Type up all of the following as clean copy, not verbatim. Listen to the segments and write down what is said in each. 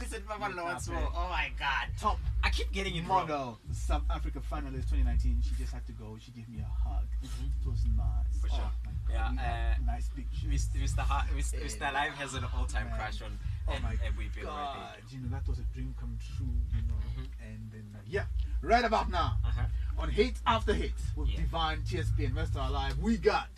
listen, Papa Lord. Oh my God. Top. I keep getting it wrong. Model, South Africa finalist 2019. She just had to go. She gave me a hug. It was nice. For sure. Yeah. Nice picture. Mr. Live has an all-time crush on. Oh my we've God! You know, that was a dream come true. You know, and then right about now, on hit after hit with Divine, TSP, and Mr. Alive, we got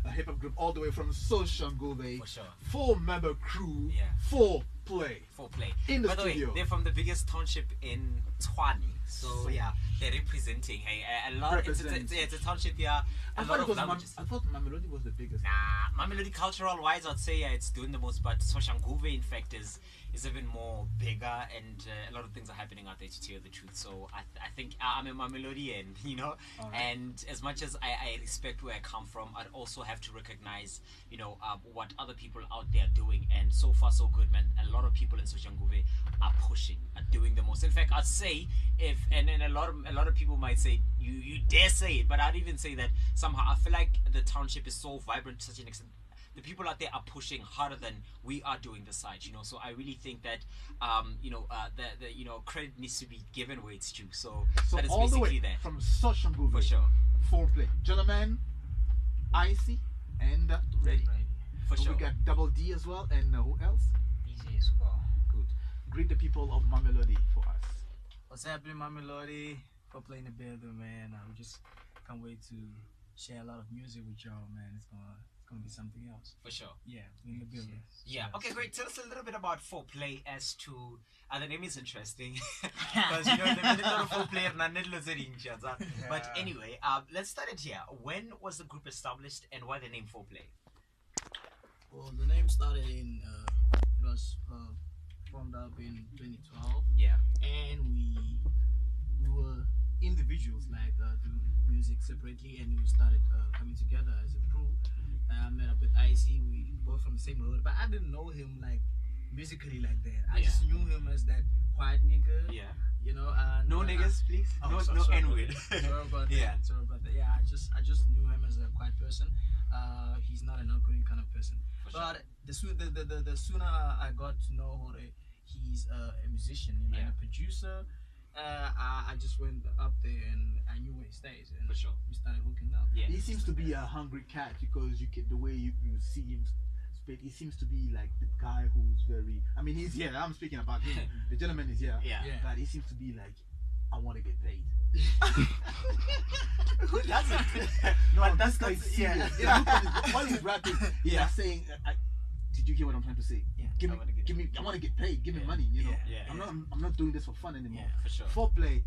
a hip hop group all the way from Social Gove. For sure. 4-member crew. 4Play. 4Play. In the By the studio. way, they're from the biggest township in Tshwane. So yeah, they're representing. Hey, a lot. It's a township. Yeah, I thought Mamelodi was the biggest. Nah, Mamelodi cultural wise, I'd say it's doing the most. But Soshanguve, in fact, is even more bigger, and a lot of things are happening out there, to tell you the truth. So I think I'm a Mamelodian, you know. Right. And as much as I respect where I come from, I'd also have to recognize, you know, what other people out there are doing. And so far, so good, man. A lot of people in Soshanguve are pushing, are doing the most. In fact, I'd say and then a lot of people might say you dare say it, but I'd even say that somehow I feel like the township is so vibrant to such an extent. The people out there are pushing harder than we are doing the side, you know. So I really think that the credit needs to be given where it's due. So that is all basically the way there. from Soshanguve. For sure. 4Play. Gentlemen, Icy and Ready. For sure. We got Double D as well, and who else? DJ Squall. Good. Greet the people of Mamelodi for us. What's happening, Mamelodi? For playing the building, man. I just can't wait to share a lot of music with y'all, man. It's gonna be something else. For sure. Yeah, in the building. Yeah. Okay, great. Tell us a little bit about 4Play as to the name is interesting because you know the little 4Play but anyway, let's start it here. When was the group established and why the name 4Play? Well, the name started in it was formed up in 2012. Yeah. And we were individuals, like doing music separately, and we started coming together as a crew. I met up with Icy. We both from the same hood, but I didn't know him like musically like that. I just knew him as that quiet nigga. Yeah. You know. No niggas, please. No N-word. Sorry about that. Sorry about that. Yeah, I just knew him as a quiet person. He's not an outgoing kind of person. But the sooner I got to know Hore, he's a musician, you know, and a producer. I just went up there and I knew where he stays, and for sure we started hooking up. Yeah. He seems to be a hungry cat because you get the way you see him speak. He seems to be like the guy who's very. I mean, he's here. I'm speaking about him. The gentleman is here. Yeah. But he seems to be like, I want to get paid. Who doesn't? No, but that's serious. While he's rapping, he's saying, "Did you hear what I'm trying to say? Yeah. Give me. I want to get paid. Give me money. You know. Yeah. I'm not doing this for fun anymore. Yeah, for sure. 4Play.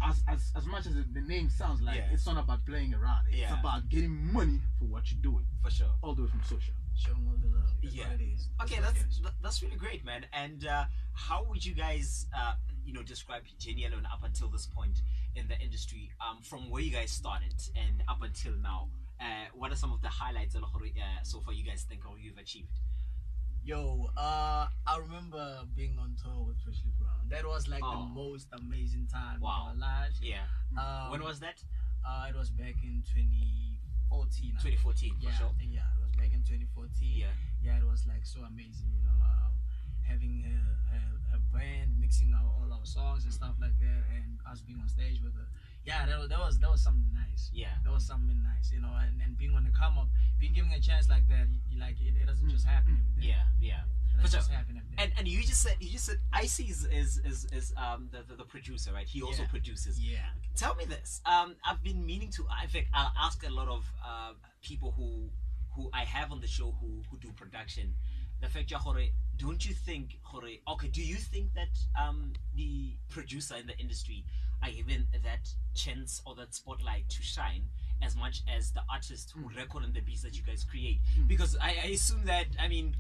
As much as the name sounds like, it's not about playing around. It's about getting money for what you're doing. For sure. All the way from social. Show them all the love. That's what it is. Okay, that's really great, man. And how would you guys describe Jenny Alone up until this point in the industry, from where you guys started and up until now? What are some of the highlights so far you guys think or you've achieved? Yo, I remember being on tour with Freshly Brown. That was like the most amazing time of our lives. Yeah. When was that? It was back in 2014. 2014, yeah, for sure. Yeah, it was back in 2014. Yeah, it was like so amazing, you know, having a band mixing all our songs and stuff like that, and us being on stage with her. Yeah, that was something nice. Yeah, that was something nice, you know, and being on the come up, being given a chance like that, it doesn't just happen every day. Yeah. It doesn't just happen every day. And you just said Icy is the producer, right? He also produces. Yeah. Tell me this. I've been meaning to. In fact, I'll ask a lot of people who I have on the show who do production. The fact, don't you think, okay, do you think that the producer in the industry are given that chance or that spotlight to shine as much as the artist who record on the beats that you guys create? Because I assume that, I mean,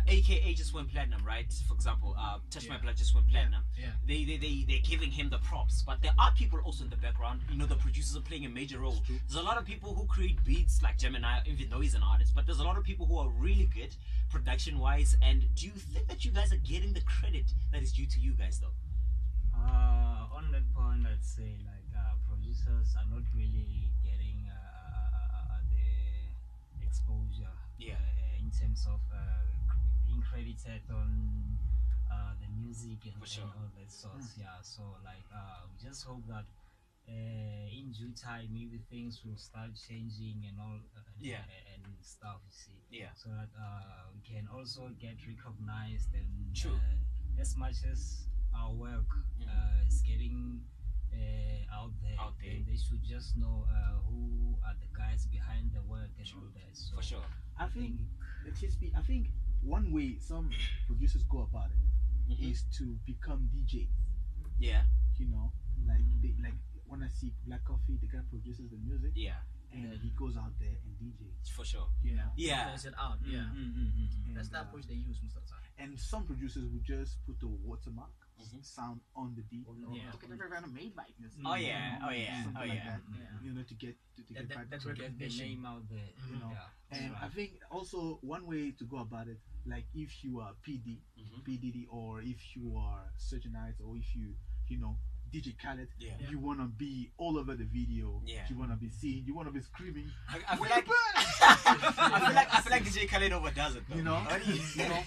AKA just went platinum, right? For example, Touch My Blood just went platinum. They're giving him the props, but there are people also in the background. You know, the producers are playing a major role. There's a lot of people who create beats like Gemini, even though he's an artist. But there's a lot of people who are really good production-wise. And do you think that you guys are getting the credit that is due to you guys, though? On that point, I'd say like producers are not really getting the exposure. Yeah. In terms of being credited on the music and, For sure. and all that sorts. Yeah, so like we just hope that in due time maybe things will start changing and all Yeah. and stuff, you see. Yeah. So that we can also get recognized and True. as much as our work is getting out there, then they should just know who are the guys behind the work and all that. So For sure. I think I think one way some producers go about it is to become DJs. Yeah. You know, like when I see Black Coffee, the guy produces the music. Yeah. And he goes out there and DJs. For sure. Yeah. Yeah. Plays it out. Yeah. And, That's the approach they use most of the time. and some producers will just put a watermark sound on the beat. Yeah. Made by this. Oh yeah. Oh yeah. Something Oh like yeah. that. You know, to get back that to get the recognition. name out there. You know. Yeah. And I think also one way to go about it, like if you are PDD, or if you are Surgeonite, or if you know, DJ Khaled, Yeah. you wanna be all over the video. Yeah. You wanna be seen. You wanna be screaming. I feel like I feel like DJ Khaled overdoes it though. You know.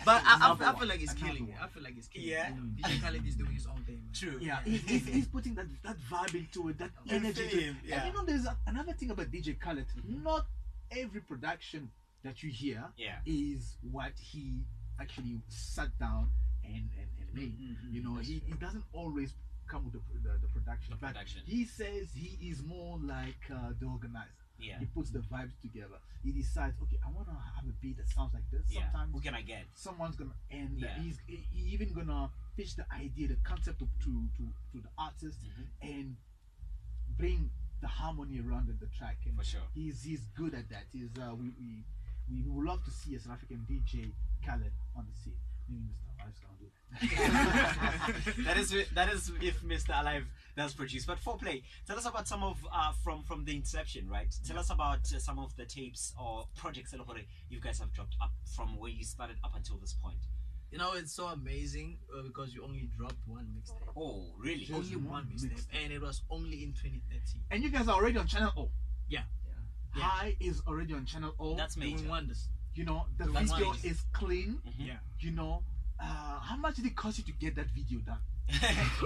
But I Another feel like it's one. killing Another it. I feel like it's killing Yeah. it. DJ Khaled is doing his own thing. Man. True. Yeah, he's putting that vibe into it, that You energy. feel him, yeah. And you know, there's another thing about DJ Khaled. Not every production that you hear Yeah. is what he actually sat down and made. You know, he doesn't always come with the production. The But production. he says he is more like the organizer. Yeah. He puts the vibes together. He decides, okay, I want to have a beat that sounds like this. Yeah. Sometimes Who can I get? someone's gonna and Yeah. he's even gonna pitch the idea, the concept to the artist and bring the harmony around the track. And For sure. he's good at that. He's we would love to see a South African DJ Khaled on the scene. Maybe Mr. Alive's gonna do that. that is if Mr. Alive does produce. But Foreplay, tell us about some of from the inception, right? Tell us about some of the tapes or projects that you guys have dropped up from where you started up until this point. You know, it's so amazing because you only dropped one mixtape. Oh, really? Just Only one one mixtape, mixtape. and it was only in 2013. And you guys are already on channel O. Yeah. High is already on channel O. That's major. Doing wonders. You know, the That's video nice. is clean. Yeah. You know, how much did it cost you to get that video done?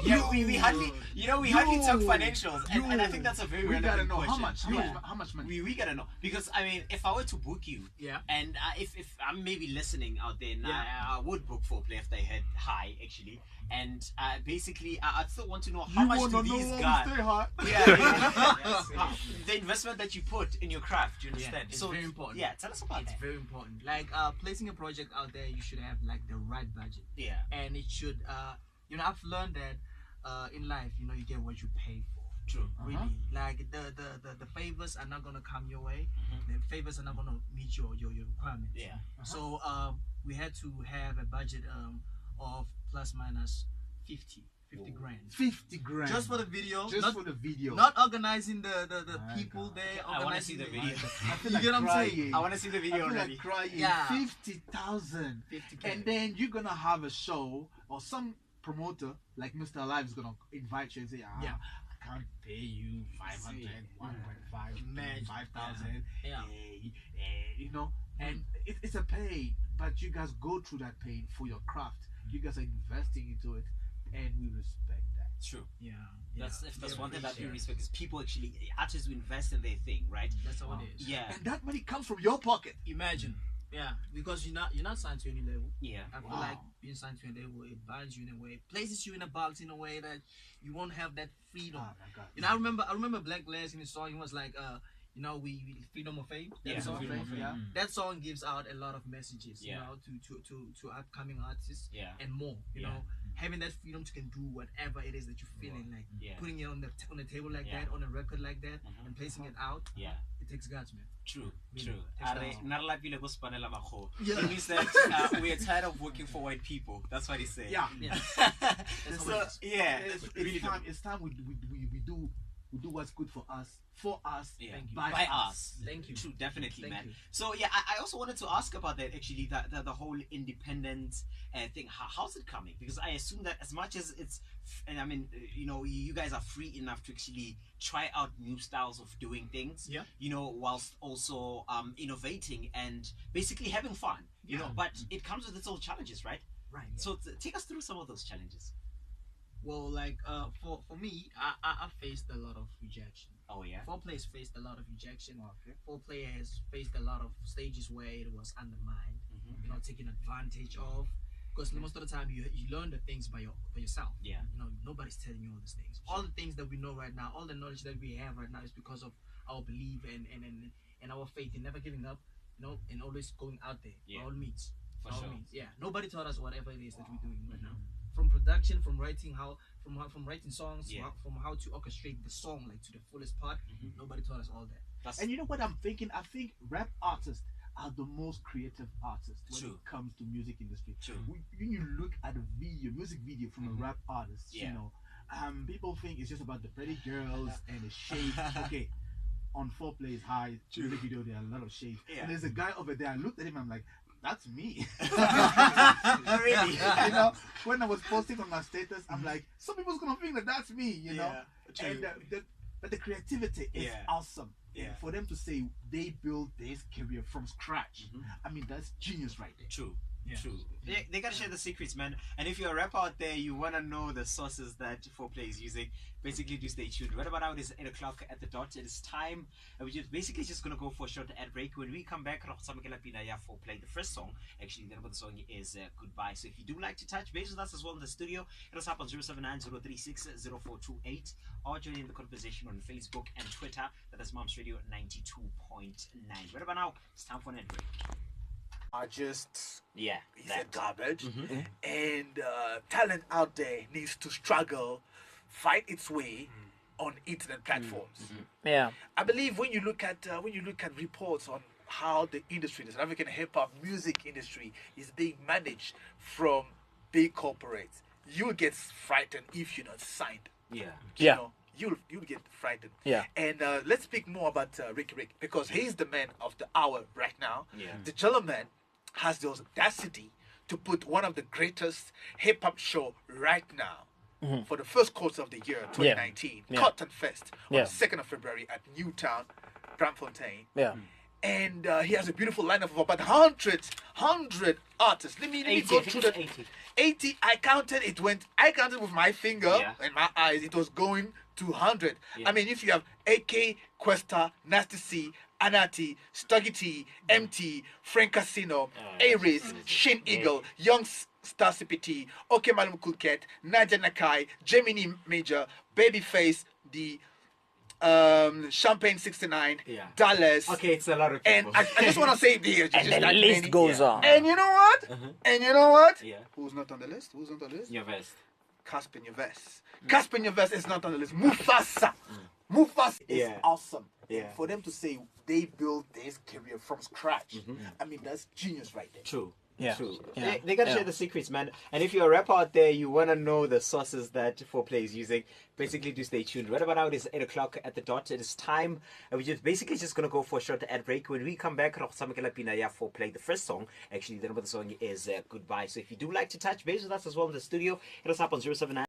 Yeah, we hardly, we hardly talk Yo. financials, and I think that's a very We gotta relevant know question. how much money. We gotta know, because I mean, if I were to book you, Yeah. and if I'm maybe listening out there, and Yeah. I would book Foreplay if they had high actually, and basically I'd still want to know how You much wanna do know these how guys, to stay hot? yeah, the investment that you put in your craft, you understand? it's very important. Yeah, tell us about It's that. very important. Like placing a project out there, you should have like the right budget, Yeah, and it should. I've learned that in life, you get what you pay for. true. Really, like the favors are not gonna come your way. The favors are not gonna meet your requirements. Yeah, So we had to have a budget of plus minus 50 grand. 50 grand. Just for the video, Just not, for the video. not organizing the My people God. there. I want to see organizing the video. I feel You like get what I'm saying? crying. I want to see the I video feel already. like crying. Yeah. 50,000. 50K. And then you're gonna have a show, or some promoter like Mr. Alive is gonna invite you and say, Yeah. I can't pay you 500, 1.5, Imagine. 5,000. Yeah. You know, and it's a pain, but you guys go through that pain for your craft. You guys are investing into it, and we respect that. True. Yeah. That's if that's Yeah, one thing that we sure. respect, is people actually, artists who invest in their thing, right? That's how it is. Yeah, And that money comes from your pocket. Imagine. Yeah, because you're not signed to any label. yeah. I feel Wow. like being signed to a label, it binds you in a way, places you in a box in a way that you won't have that freedom. Oh my God. I remember Black Les in his song. He was like, we freedom of fame. That Yeah, song. Freedom of Fame. Yeah. That song gives out a lot of messages, Yeah. to upcoming artists Yeah. and more. You Yeah. know, having that freedom to can do whatever it is that you're feeling, like Yeah. putting it on the table like Yeah. that, on a record like that, Mhm. and placing it out. Yeah. It takes guts, man. True, Really, true. takes Are guts. nna re lapile go spanela makgowa. Yeah. It means that we are tired of working for white people. That's what he's saying. Yeah. Yeah. So, yeah, It's really time. do. It's time we do we do what's good for us, yeah. by us. Thank you. True, definitely, Thank man. you. So yeah, I also wanted to ask about that actually, the whole independent thing. How's it coming? Because I assume that as much as it's, and I mean, you know, you guys are free enough to actually try out new styles of doing things. Yeah. You know, whilst also innovating and basically having fun. You know, but it comes with its own challenges, right? Right. So take us through some of those challenges. Well, like for me, I faced a lot of rejection. Oh yeah. Foreplay has faced a lot of rejection. Okay. Foreplay has faced a lot of stages where it was undermined, you know, taken advantage of. Because most of the time you learn the things by yourself. Yeah. You know, nobody's telling you all these things. All the things that we know right now, all the knowledge that we have right now is because of our belief and our faith in never giving up, you know, and always going out there by all means. For by all sure. means. Yeah. Nobody taught us whatever it is that we're doing right now. From production, from writing from writing songs, from how to orchestrate the song like to the fullest part. Nobody taught us all that. And you know what I'm thinking? I think rap artists are the most creative artists when it comes to music industry. When you look at a music video from a rap artist, you know, people think it's just about the pretty girls and the shades. Okay, on Foreplay is high music video, there are a lot of shades. And there's a guy over there. I looked at him, I'm like, that's me. Really? You know, when I was posting on my status, I'm like, some people's gonna think that that's me, you know. And but the creativity is awesome. And for them to say they built this career from scratch, I mean, that's genius right there. True. True. They gotta share the secrets, man. And if you're a rapper out there, you wanna know the sources that Foreplay is using, basically do stay tuned. Right about now it is 8 o'clock at the dot. It is time. And we're just gonna go for a short ad break. When we come back, Foreplay, the first song, actually the name of the song is Goodbye. So if you do like to touch base with us as well in the studio, hit us up on 079-036-0428 or join in the conversation on Facebook and Twitter. That is Moms Radio 92.9. Right about now, it's time for an ad break. Are just he said garbage, and talent out there needs to struggle, fight its way on internet platforms. Yeah, I believe when you look at reports on how the industry, the South African hip hop music industry, is being managed from big corporates, you'll get frightened if you're not signed. You know, you'll get frightened. And let's speak more about Ricky Rick, because he's the man of the hour right now. The gentleman has the audacity to put one of the greatest hip hop show right now for the first quarter of the year 2019, Cotton Fest, on the 2nd of February at Newtown, Braamfontein. And he has a beautiful lineup of about 100 artists. Let me go through the 80. I counted with my finger and my eyes. It was going to 100. I mean, if you have AK, Questa, Nasty C, Anati, Stuggy T, MT, Frank Casino, Aries, Shin Eagle, Young Star CPT, OK Malum Kulket, Nadia Nakai, Gemini Major, Babyface, the Champagne 69, Dallas. Okay, it's a lot of people. And I just want to say there, and the list goes on. And you know what? And you know what? Who's not on the list? Who's not on the list? Your vest. Casper Nyovest. Casper Nyovest is not on the list. Mufasa. Mufasa is awesome. For them to say they built this career from scratch, I mean, that's genius right there. True. True. They gotta share the secrets, man. And if you're a rapper out there, you wanna know the sources that Foreplay is using, basically do stay tuned. Right about now it is 8 o'clock at the dot. It is time. And we're just gonna go for a short ad break. When we come back, Foreplay, the first song, actually the name of the song is Goodbye. So if you do like to touch base with us as well in the studio, hit us up on 079